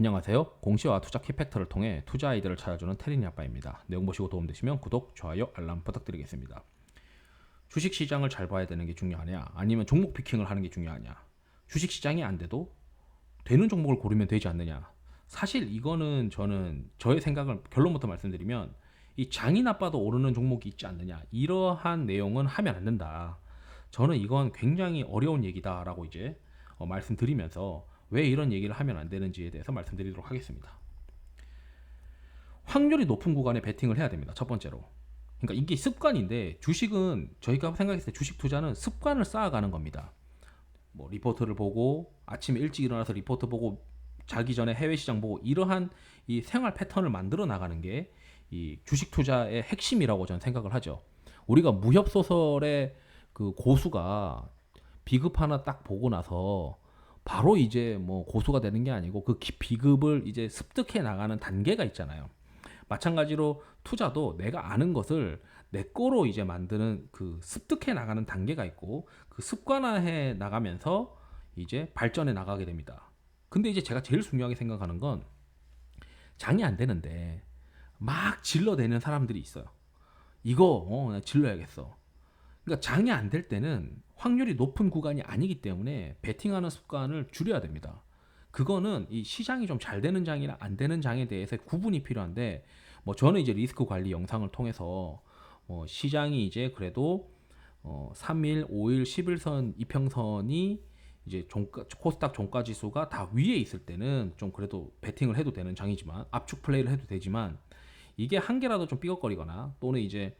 안녕하세요. 공시와 투자 키팩터를 통해 투자 아이디어를 찾아주는 테린이 아빠입니다. 내용 보시고 도움되시면 구독, 좋아요, 알람 부탁드리겠습니다. 주식 시장을 잘 봐야 되는 게 중요하냐? 아니면 종목 피킹을 하는 게 중요하냐? 주식 시장이 안 돼도 되는 종목을 고르면 되지 않느냐? 사실 이거는 저는 저의 생각을 결론부터 말씀드리면 이 장이 나빠도 오르는 종목이 있지 않느냐? 이러한 내용은 하면 안 된다. 저는 이건 굉장히 어려운 얘기다라고 이제 말씀드리면서 왜 이런 얘기를 하면 안 되는지에 대해서 말씀드리도록 하겠습니다. 확률이 높은 구간에 베팅을 해야 됩니다. 첫 번째로. 그러니까 이게 습관인데 주식은 저희가 생각했을 때 주식 투자는 습관을 쌓아가는 겁니다. 뭐 리포트를 보고 아침에 일찍 일어나서 리포트 보고 자기 전에 해외 시장 보고 이러한 이 생활 패턴을 만들어 나가는 게 이 주식 투자의 핵심이라고 저는 생각을 하죠. 우리가 무협 소설의 그 고수가 비급 하나 딱 보고 나서 바로 이제 뭐 고수가 되는 게 아니고 그 비급을 이제 습득해 나가는 단계가 있잖아요. 마찬가지로 투자도 내가 아는 것을 내 거로 이제 만드는 그 습득해 나가는 단계가 있고 그 습관화해 나가면서 이제 발전해 나가게 됩니다. 근데 이제 제가 제일 중요하게 생각하는 건 장이 안 되는데 막 질러대는 사람들이 있어요. 이거 나 질러야겠어. 그러니까 장이 안 될 때는 확률이 높은 구간이 아니기 때문에 베팅하는 습관을 줄여야 됩니다. 그거는 이 시장이 좀 잘 되는 장이나 안 되는 장에 대해서 구분이 필요한데 뭐 저는 이제 리스크 관리 영상을 통해서 시장이 이제 그래도 3일, 5일, 10일선 이평선이 이제 코스닥 종가 지수가 다 위에 있을 때는 좀 그래도 베팅을 해도 되는 장이지만 압축 플레이를 해도 되지만 이게 한 개라도 좀 삐걱거리거나 또는 이제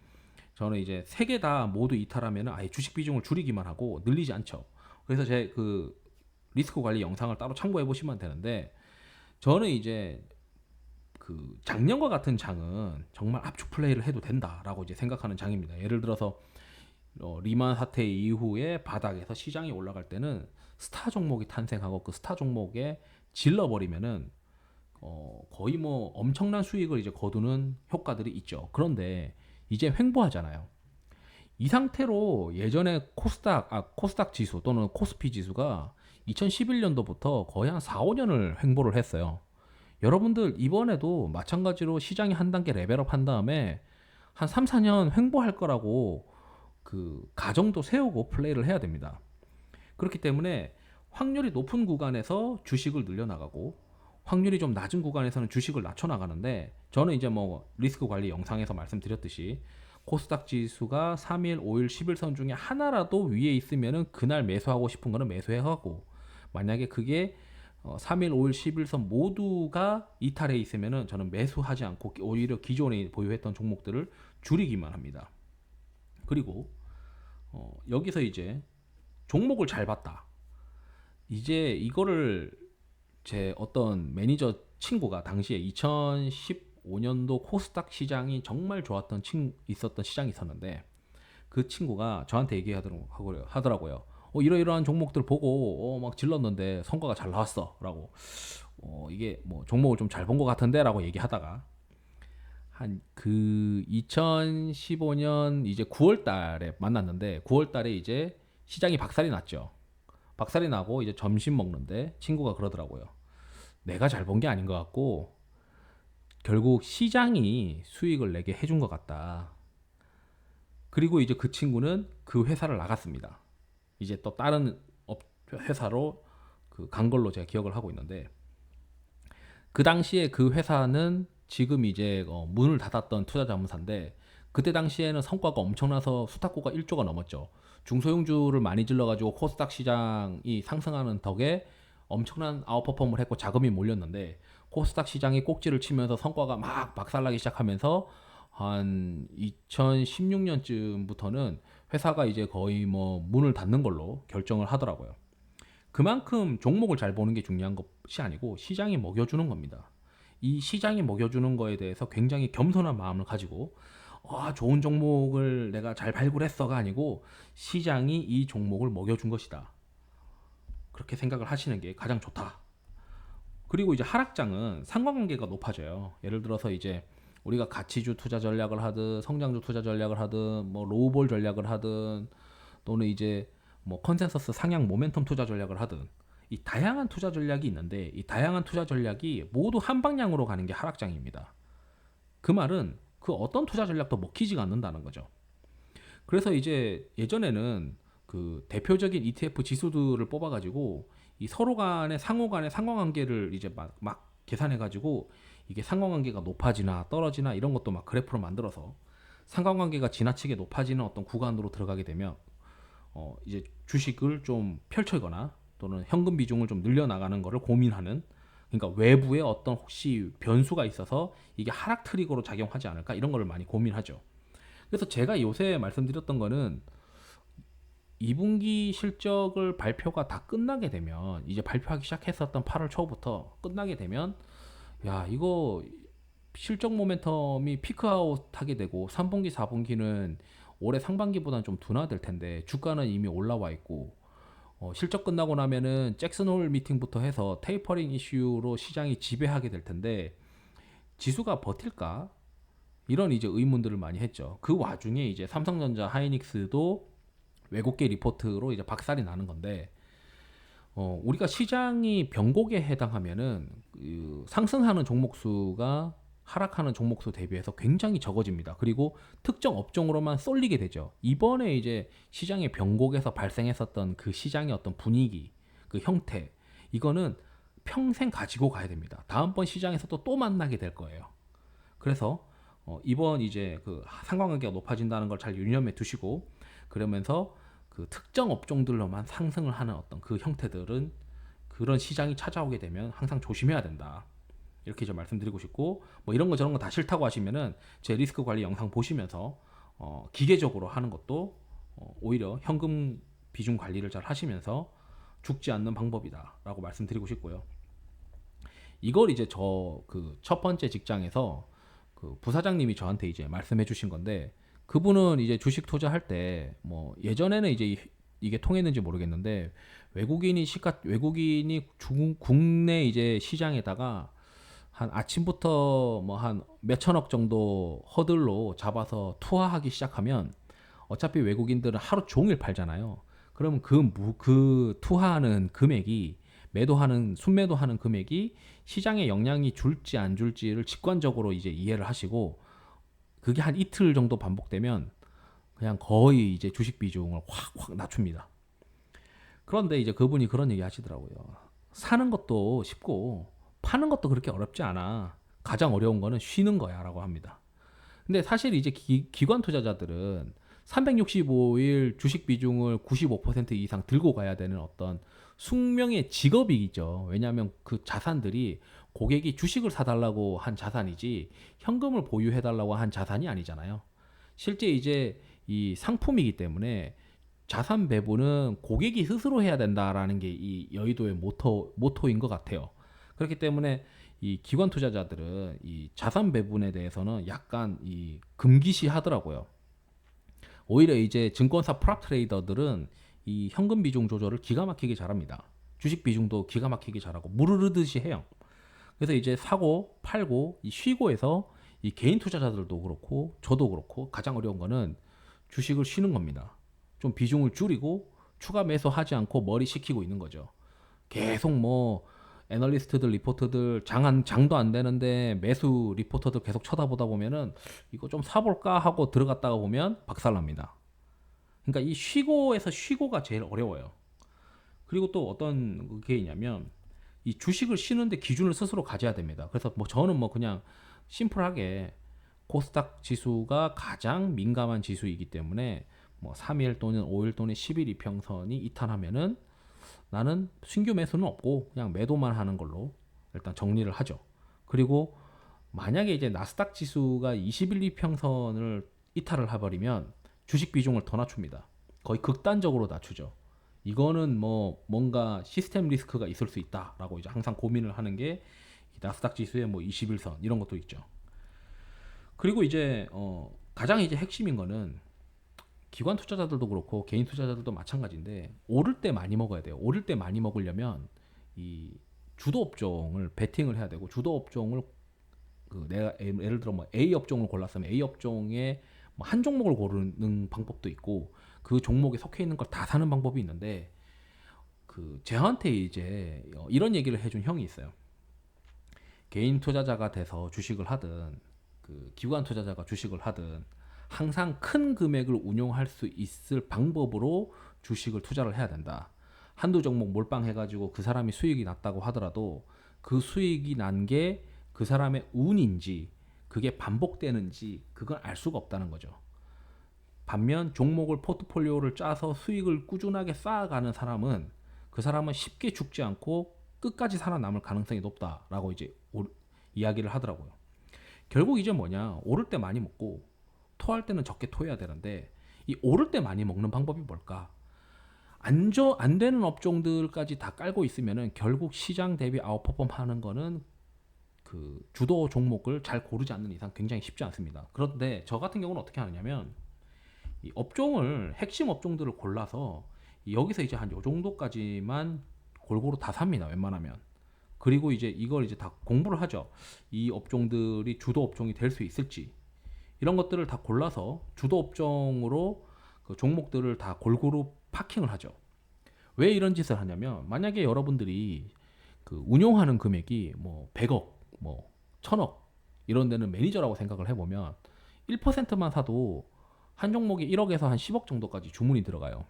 저는 이제 세 개 다 모두 이탈하면 아예 주식 비중을 줄이기만 하고 늘리지 않죠. 그래서 제 그 리스크 관리 영상을 따로 참고해 보시면 되는데 저는 이제 그 작년과 같은 장은 정말 압축 플레이를 해도 된다라고 이제 생각하는 장입니다. 예를 들어서 리만 사태 이후에 바닥에서 시장이 올라갈 때는 스타 종목이 탄생하고 그 스타 종목에 질러버리면은 거의 뭐 엄청난 수익을 이제 거두는 효과들이 있죠. 그런데 이제 횡보하잖아요. 이 상태로 예전에 코스닥 지수 또는 코스피 지수가 2011년도부터 거의 한 4, 5년을 횡보를 했어요. 여러분들 이번에도 마찬가지로 시장이 한 단계 레벨업 한 다음에 한 3, 4년 횡보할 거라고 그 가정도 세우고 플레이를 해야 됩니다. 그렇기 때문에 확률이 높은 구간에서 주식을 늘려나가고 확률이 좀 낮은 구간에서는 주식을 낮춰 나가는데 저는 이제 뭐 리스크 관리 영상에서 말씀드렸듯이 코스닥 지수가 3일, 5일, 10일선 중에 하나라도 위에 있으면은 그날 매수하고 싶은 거는 매수해하고 만약에 그게 3일, 5일, 10일선 모두가 이탈해 있으면은 저는 매수하지 않고 오히려 기존에 보유했던 종목들을 줄이기만 합니다. 그리고 여기서 이제 종목을 잘 봤다. 이제 이거를 제 어떤 매니저 친구가 당시에 2015년도 코스닥 시장이 정말 좋았던 있었던 시장이 있었는데 그 친구가 저한테 얘기하더라고요. 이러이러한 종목들 보고 막 질렀는데 성과가 잘 나왔어라고. 이게 뭐 종목을 좀 잘 본 것 같은데라고 얘기하다가 한 그 2015년 이제 9월 달에 만났는데 9월 달에 이제 시장이 박살이 났죠. 박살이 나고 이제 점심 먹는데 친구가 그러더라고요. 내가 잘 본 게 아닌 것 같고 결국 시장이 수익을 내게 해준 것 같다. 그리고 이제 그 친구는 그 회사를 나갔습니다. 이제 또 다른 회사로 간 걸로 제가 기억을 하고 있는데 그 당시에 그 회사는 지금 이제 문을 닫았던 투자자문사인데 그때 당시에는 성과가 엄청나서 수탁고가 1조가 넘었죠. 중소형주를 많이 질러가지고 코스닥 시장이 상승하는 덕에 엄청난 아웃퍼폼을 했고 자금이 몰렸는데 코스닥 시장이 꼭지를 치면서 성과가 막 박살나기 시작하면서 한 2016년쯤부터는 회사가 이제 거의 뭐 문을 닫는 걸로 결정을 하더라고요. 그만큼 종목을 잘 보는 게 중요한 것이 아니고 시장이 먹여주는 겁니다. 이 시장이 먹여주는 거에 대해서 굉장히 겸손한 마음을 가지고 좋은 종목을 내가 잘 발굴했어가 아니고 시장이 이 종목을 먹여준 것이다. 그렇게 생각을 하시는 게 가장 좋다. 그리고 이제 하락장은 상관관계가 높아져요. 예를 들어서 이제 우리가 가치주 투자 전략을 하든 성장주 투자 전략을 하든 뭐 로우볼 전략을 하든 또는 이제 뭐 컨센서스 상향 모멘텀 투자 전략을 하든 이 다양한 투자 전략이 있는데 이 다양한 투자 전략이 모두 한 방향으로 가는 게 하락장입니다. 그 말은 그 어떤 투자 전략도 먹히지가 않는다는 거죠. 그래서 이제 예전에는 그 대표적인 ETF 지수들을 뽑아가지고 이 서로 간의 상호 간의 상관관계를 이제 막 계산해가지고 이게 상관관계가 높아지나 떨어지나 이런 것도 막 그래프로 만들어서 상관관계가 지나치게 높아지는 어떤 구간으로 들어가게 되면 이제 주식을 좀 펼쳐거나 또는 현금 비중을 좀 늘려나가는 거를 고민하는, 그러니까 외부에 어떤 혹시 변수가 있어서 이게 하락 트리거로 작용하지 않을까 이런 거를 많이 고민하죠. 그래서 제가 요새 말씀드렸던 거는 2분기 실적을 발표가 다 끝나게 되면, 이제 발표하기 시작했었던 8월 초부터 끝나게 되면 야 이거 실적 모멘텀이 피크아웃 하게 되고 3분기 4분기는 올해 상반기보다는 좀 둔화될 텐데 주가는 이미 올라와 있고 실적 끝나고 나면은 잭슨 홀 미팅부터 해서 테이퍼링 이슈로 시장이 지배하게 될 텐데 지수가 버틸까? 이런 이제 의문들을 많이 했죠. 그 와중에 이제 삼성전자, 하이닉스도 외국계 리포트로 이제 박살이 나는 건데 우리가 시장이 변곡에 해당하면은 그 상승하는 종목 수가 하락하는 종목 수 대비해서 굉장히 적어집니다. 그리고 특정 업종으로만 쏠리게 되죠. 이번에 이제 시장의 변곡에서 발생했었던 그 시장의 어떤 분위기, 그 형태, 이거는 평생 가지고 가야 됩니다. 다음번 시장에서도 또 만나게 될 거예요. 그래서 이번 이제 그 상관관계가 높아진다는 걸 잘 유념해 두시고, 그러면서 그 특정 업종들로만 상승을 하는 어떤 그 형태들은 그런 시장이 찾아오게 되면 항상 조심해야 된다. 이렇게 좀 말씀드리고 싶고, 뭐 이런 거 저런 거 다 싫다고 하시면은 제 리스크 관리 영상 보시면서 기계적으로 하는 것도 오히려 현금 비중 관리를 잘 하시면서 죽지 않는 방법이다라고 말씀드리고 싶고요. 이걸 이제 저 그 첫 번째 직장에서 그 부사장님이 저한테 이제 말씀해 주신 건데, 그분은 이제 주식 투자할 때 뭐 예전에는 이제 이게 통했는지 모르겠는데 외국인이 국내 이제 시장에다가 한 아침부터 뭐 한 몇천억 정도 허들로 잡아서 투하하기 시작하면 어차피 외국인들은 하루 종일 팔잖아요. 그러면 그 투하하는 금액이 순매도하는 금액이 시장에 영향이 줄지 안 줄지를 직관적으로 이제 이해를 하시고, 그게 한 이틀 정도 반복되면 그냥 거의 이제 주식 비중을 확 낮춥니다. 그런데 이제 그분이 그런 얘기 하시더라고요. 사는 것도 쉽고 파는 것도 그렇게 어렵지 않아. 가장 어려운 거는 쉬는 거야 라고 합니다. 근데 사실 이제 기관 투자자들은 365일 주식 비중을 95% 이상 들고 가야 되는 어떤 숙명의 직업이죠. 왜냐하면 그 자산들이 고객이 주식을 사달라고 한 자산이지 현금을 보유해달라고 한 자산이 아니잖아요. 실제 이제 이 상품이기 때문에 자산 배분은 고객이 스스로 해야 된다라는 게 이 여의도의 모토인 것 같아요. 그렇기 때문에 이 기관 투자자들은 이 자산 배분에 대해서는 약간 이 금기시 하더라고요. 오히려 이제 증권사 프랍 트레이더들은 이 현금 비중 조절을 기가 막히게 잘합니다. 주식 비중도 기가 막히게 잘하고 무르르듯이 해요. 그래서 이제 사고 팔고 이 쉬고에서 이 개인 투자자들도 그렇고 저도 그렇고 가장 어려운 거는 주식을 쉬는 겁니다. 좀 비중을 줄이고 추가 매수하지 않고 머리 식히고 있는 거죠. 계속 뭐 애널리스트들 리포트들 장도 안 되는데 매수 리포터들 계속 쳐다보다 보면은 이거 좀 사볼까 하고 들어갔다가 보면 박살납니다. 그러니까 이 쉬고가 제일 어려워요. 그리고 또 어떤 게 있냐면 이 주식을 쉬는데 기준을 스스로 가져야 됩니다. 그래서 뭐 저는 뭐 그냥 심플하게 코스닥 지수가 가장 민감한 지수이기 때문에 뭐 3일 또는 5일 또는 10일 이평선이 이탈하면은 나는 신규 매수는 없고 그냥 매도만 하는 걸로 일단 정리를 하죠. 그리고 만약에 이제 나스닥 지수가 21 이평선을 이탈을 해버리면 주식 비중을 더 낮춥니다. 거의 극단적으로 낮추죠. 이거는 뭐 뭔가 시스템 리스크가 있을 수 있다라고 이제 항상 고민을 하는 게 나스닥 지수의 뭐 21선 이런 것도 있죠. 그리고 이제 가장 이제 핵심인 거는 기관 투자자들도 그렇고 개인 투자자들도 마찬가지인데 오를 때 많이 먹어야 돼요. 오를 때 많이 먹으려면 이 주도 업종을 베팅을 해야 되고, 주도 업종을 그 내가 예를 들어 뭐 A 업종을 골랐으면 A 업종에 뭐 한 종목을 고르는 방법도 있고 그 종목에 속해 있는 걸 다 사는 방법이 있는데 저한테 이제 이런 얘기를 해준 형이 있어요. 개인 투자자가 돼서 주식을 하든 기관 투자자가 주식을 하든 항상 큰 금액을 운용할 수 있을 방법으로 주식을 투자를 해야 된다. 한두 종목 몰빵해가지고 그 사람이 수익이 났다고 하더라도 그 수익이 난 게 그 사람의 운인지 그게 반복되는지 그건 알 수가 없다는 거죠. 반면 종목을 포트폴리오를 짜서 수익을 꾸준하게 쌓아가는 사람은 그 사람은 쉽게 죽지 않고 끝까지 살아남을 가능성이 높다라고 이제 이야기를 하더라고요. 결국 이제 뭐냐, 오를 때 많이 먹고 토할 때는 적게 토해야 되는데 이 오를 때 많이 먹는 방법이 뭘까? 안 되는 업종들까지 다 깔고 있으면은 결국 시장 대비 아웃퍼폼 하는 거는 주도 종목을 잘 고르지 않는 이상 굉장히 쉽지 않습니다. 그런데 저 같은 경우는 어떻게 하느냐면 이 업종을 핵심 업종들을 골라서 여기서 이제 한 요 정도까지만 골고루 다 삽니다. 웬만하면. 그리고 이제 이걸 이제 다 공부를 하죠. 이 업종들이 주도 업종이 될 수 있을지 이런 것들을 다 골라서 주도 업종으로 그 종목들을 다 골고루 파킹을 하죠. 왜 이런 짓을 하냐면 만약에 여러분들이 운용하는 금액이 뭐 100억, 뭐 1000억 이런 데는 매니저라고 생각을 해보면 1%만 사도 한 종목이 1억에서 한 10억 정도까지 주문이 들어가요.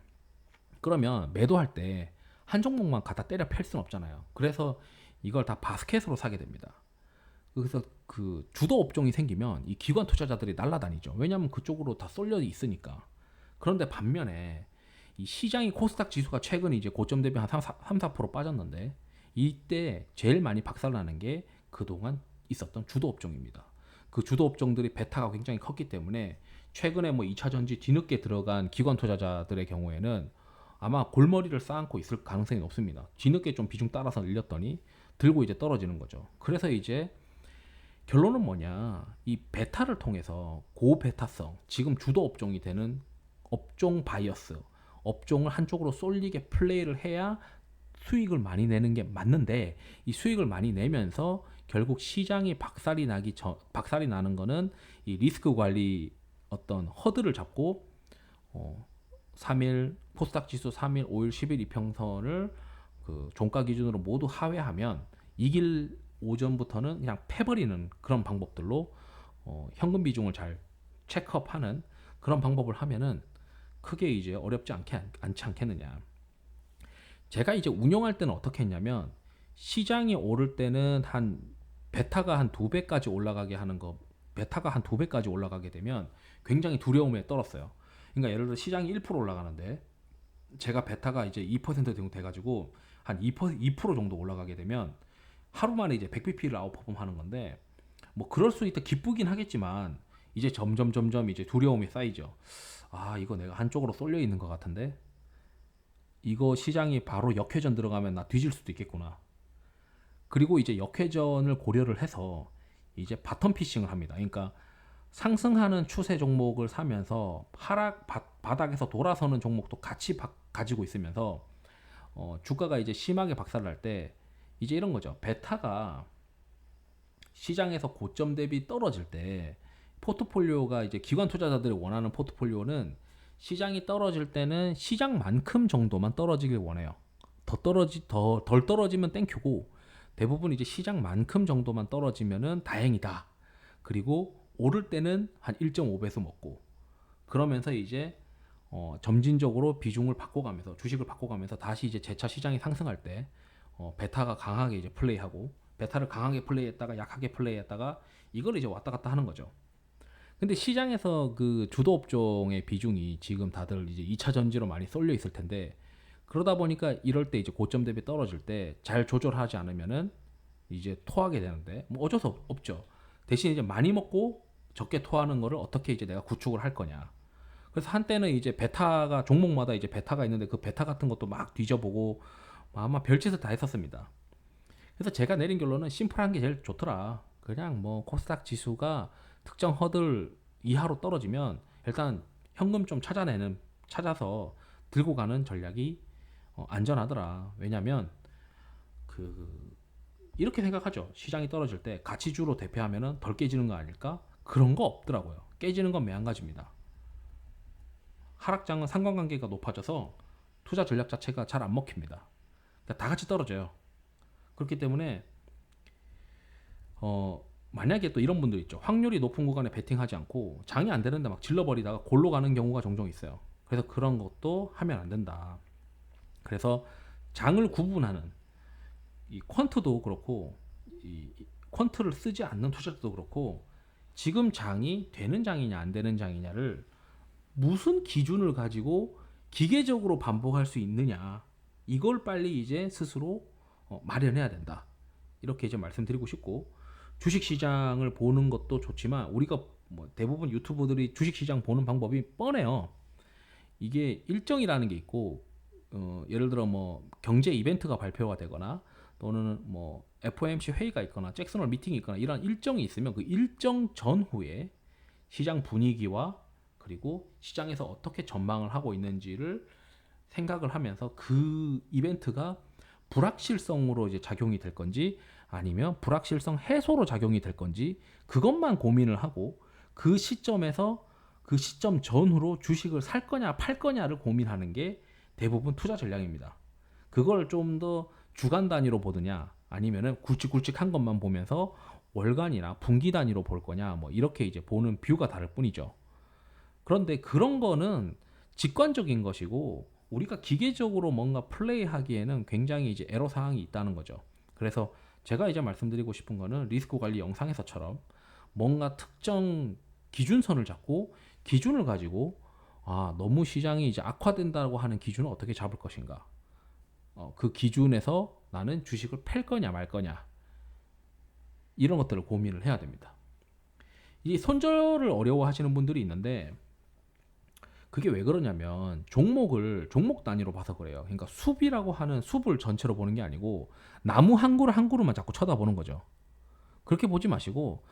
그러면 매도할 때 한 종목만 갖다 때려 팰 수는 없잖아요. 그래서 이걸 다 바스켓으로 사게 됩니다. 그래서 주도 업종이 생기면 이 기관 투자자들이 날아다니죠. 왜냐하면 그쪽으로 다 쏠려 있으니까. 그런데 반면에 이 시장이 코스닥 지수가 최근 이제 고점 대비 한 3-4% 빠졌는데 이때 제일 많이 박살나는 게 그동안 있었던 주도 업종입니다. 그 주도 업종들이 베타가 굉장히 컸기 때문에 최근에 뭐 2차 전지 뒤늦게 들어간 기관 투자자들의 경우에는 아마 골머리를 쌓고 있을 가능성이 높습니다. 뒤늦게 좀 비중 따라서 늘렸더니 들고 이제 떨어지는 거죠. 그래서 이제 결론은 뭐냐, 이 베타를 통해서 고베타성 지금 주도 업종이 되는 업종 바이어스, 업종을 한쪽으로 쏠리게 플레이를 해야 수익을 많이 내는 게 맞는데 이 수익을 많이 내면서 결국 시장이 박살이 나는 거는 이 리스크 관리 어떤 허들을 잡고 3일 코스닥 지수 3일, 5일, 10일 이평선을 종가 기준으로 모두 하회하면 이길 오전부터는 그냥 패버리는 그런 방법들로 현금 비중을 잘 체크업하는 그런 방법을 하면은 크게 이제 어렵지 않지 않겠느냐. 제가 이제 운영할 때는 어떻게 했냐면 시장이 오를 때는 한 베타가 한 2배까지 올라가게 하는 거, 베타가 한 2배까지 올라가게 되면 굉장히 두려움에 떨었어요. 그러니까 예를 들어 시장이 1% 올라가는데 제가 베타가 이제 2% 정도 돼가지고 한 2% 정도 올라가게 되면 하루 만에 이제 100bp를 아웃퍼폼 하는 건데 뭐 그럴 수 있다 기쁘긴 하겠지만 이제 점점 이제 두려움이 쌓이죠. 아, 이거 내가 한쪽으로 쏠려 있는 것 같은데 이거 시장이 바로 역회전 들어가면 나 뒤질 수도 있겠구나. 그리고 이제 역회전을 고려를 해서 이제 바텀 피싱을 합니다. 그러니까 상승하는 추세 종목을 사면서 바닥에서 돌아서는 종목도 같이 가지고 있으면서 주가가 이제 심하게 박살날 때 이제 이런 거죠. 베타가 시장에서 고점 대비 떨어질 때 포트폴리오가 이제 기관 투자자들이 원하는 포트폴리오는 시장이 떨어질 때는 시장만큼 정도만 떨어지길 원해요. 덜 떨어지면 땡큐고 대부분 이제 시장만큼 정도만 떨어지면은 다행이다. 그리고 오를 때는 한 1.5배수 먹고 그러면서 이제 점진적으로 비중을 바꿔가면서 주식을 바꿔가면서 다시 이제 재차 시장이 상승할 때 베타가 강하게 이제 플레이하고 베타를 강하게 플레이했다가 약하게 플레이했다가 이걸 이제 왔다 갔다 하는 거죠. 근데 시장에서 그 주도 업종의 비중이 지금 다들 이제 2차 전지로 많이 쏠려 있을 텐데 그러다 보니까 이럴 때 이제 고점 대비 떨어질 때 잘 조절하지 않으면은 이제 토하게 되는데 뭐 어쩔 수 없죠. 대신 이제 많이 먹고 적게 토하는 거를 어떻게 이제 내가 구축을 할 거냐. 그래서 한때는 이제 베타가 종목마다 이제 베타가 있는데 그 베타 같은 것도 막 뒤져보고 아마 별짓을 다 했었습니다. 그래서 제가 내린 결론은 심플한 게 제일 좋더라. 그냥 뭐 코스닥 지수가 특정 허들 이하로 떨어지면 일단 현금 좀 찾아서 들고 가는 전략이 안전하더라. 왜냐면 이렇게 생각하죠. 시장이 떨어질 때 가치주로 대표하면은 덜 깨지는 거 아닐까? 그런 거 없더라고요. 깨지는 건 매한가지입니다. 하락장은 상관관계가 높아져서 투자 전략 자체가 잘 안 먹힙니다. 그러니까 다 같이 떨어져요. 그렇기 때문에 만약에 또 이런 분들 있죠. 확률이 높은 구간에 베팅하지 않고 장이 안 되는데 막 질러버리다가 골로 가는 경우가 종종 있어요. 그래서 그런 것도 하면 안 된다. 그래서 장을 구분하는 이 퀀트도 그렇고 이 퀀트를 쓰지 않는 투자자도 그렇고 지금 장이 되는 장이냐 안 되는 장이냐를 무슨 기준을 가지고 기계적으로 반복할 수 있느냐 이걸 빨리 이제 스스로 마련해야 된다. 이렇게 이제 말씀드리고 싶고 주식 시장을 보는 것도 좋지만 우리가 뭐 대부분 유튜버들이 주식 시장 보는 방법이 뻔해요. 이게 일정이라는 게 있고 예를 들어 뭐 경제 이벤트가 발표가 되거나 또는 뭐 FOMC 회의가 있거나 잭슨홀 미팅이 있거나 이런 일정이 있으면 그 일정 전후에 시장 분위기와 그리고 시장에서 어떻게 전망을 하고 있는지를 생각을 하면서 그 이벤트가 불확실성으로 이제 작용이 될 건지 아니면 불확실성 해소로 작용이 될 건지 그것만 고민을 하고 그 시점에서 그 시점 전후로 주식을 살 거냐 팔 거냐를 고민하는 게 대부분 투자 전략입니다. 그걸 좀 더 주간 단위로 보느냐 아니면은 굵직굵직한 것만 보면서 월간이나 분기 단위로 볼 거냐 뭐 이렇게 이제 보는 뷰가 다를 뿐이죠. 그런데 그런 거는 직관적인 것이고 우리가 기계적으로 뭔가 플레이하기에는 굉장히 이제 애로 사항이 있다는 거죠. 그래서 제가 이제 말씀드리고 싶은 거는 리스크 관리 영상에서처럼 뭔가 특정 기준선을 잡고 기준을 가지고 너무 시장이 이제 악화된다고 하는 기준을 어떻게 잡을 것인가? 그 기준에서 나는 주식을 팔 거냐 말 거냐 이런 것들을 고민을 해야 됩니다. 이 손절을 어려워하시는 분들이 있는데 그게 왜 그러냐면 종목 단위로 봐서 그래요. 그러니까 숲이라고 하는 숲을 전체로 보는 게 아니고 나무 한 그루 한 그루만 자꾸 쳐다보는 거죠. 그렇게 보지 마시고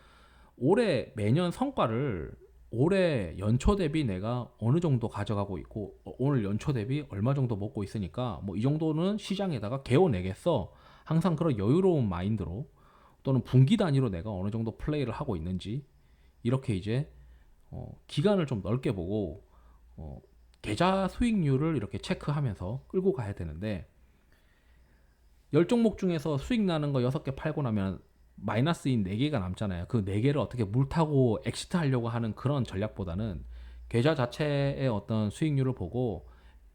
올해 매년 성과를 올해 연초 대비 내가 어느 정도 가져가고 있고 오늘 연초 대비 얼마 정도 먹고 있으니까 뭐 이 정도는 시장에다가 개어내겠어. 항상 그런 여유로운 마인드로 또는 분기 단위로 내가 어느 정도 플레이를 하고 있는지 이렇게 이제 기간을 좀 넓게 보고 계좌 수익률을 이렇게 체크하면서 끌고 가야 되는데 10종목 중에서 수익 나는 거 6개 팔고 나면 마이너스인 4개가 남잖아요. 그 4개를 어떻게 물타고 엑시트 하려고 하는 그런 전략보다는 계좌 자체의 어떤 수익률을 보고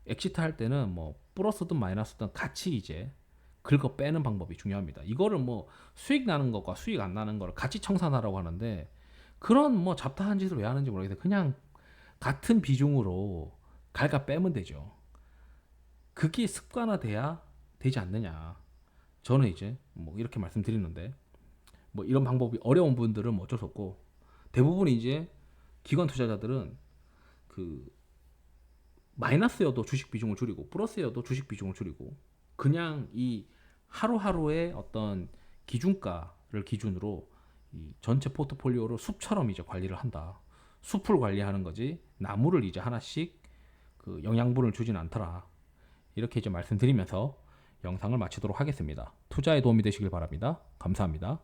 엑시트 할 때는 뭐 플러스든 마이너스든 같이 이제 긁어 빼는 방법이 중요합니다. 이거를 뭐 수익 나는 것과 수익 안 나는 거를 같이 청산하라고 하는데 그런 뭐 잡다한 짓을 왜 하는지 모르겠어요. 그냥 같은 비중으로 갈가 빼면 되죠. 그게 습관화돼야 되지 않느냐. 저는 이제 뭐 이렇게 말씀드리는데 뭐 이런 방법이 어려운 분들은 뭐 어쩔 수 없고 대부분 이제 기관 투자자들은 그 마이너스여도 주식 비중을 줄이고 플러스여도 주식 비중을 줄이고 그냥 이 하루하루의 어떤 기준가를 기준으로 이 전체 포트폴리오를 숲처럼 이제 관리를 한다. 숲을 관리하는 거지 나무를 이제 하나씩 그 영양분을 주진 않더라. 이렇게 이제 말씀드리면서 영상을 마치도록 하겠습니다. 투자에 도움이 되시길 바랍니다. 감사합니다.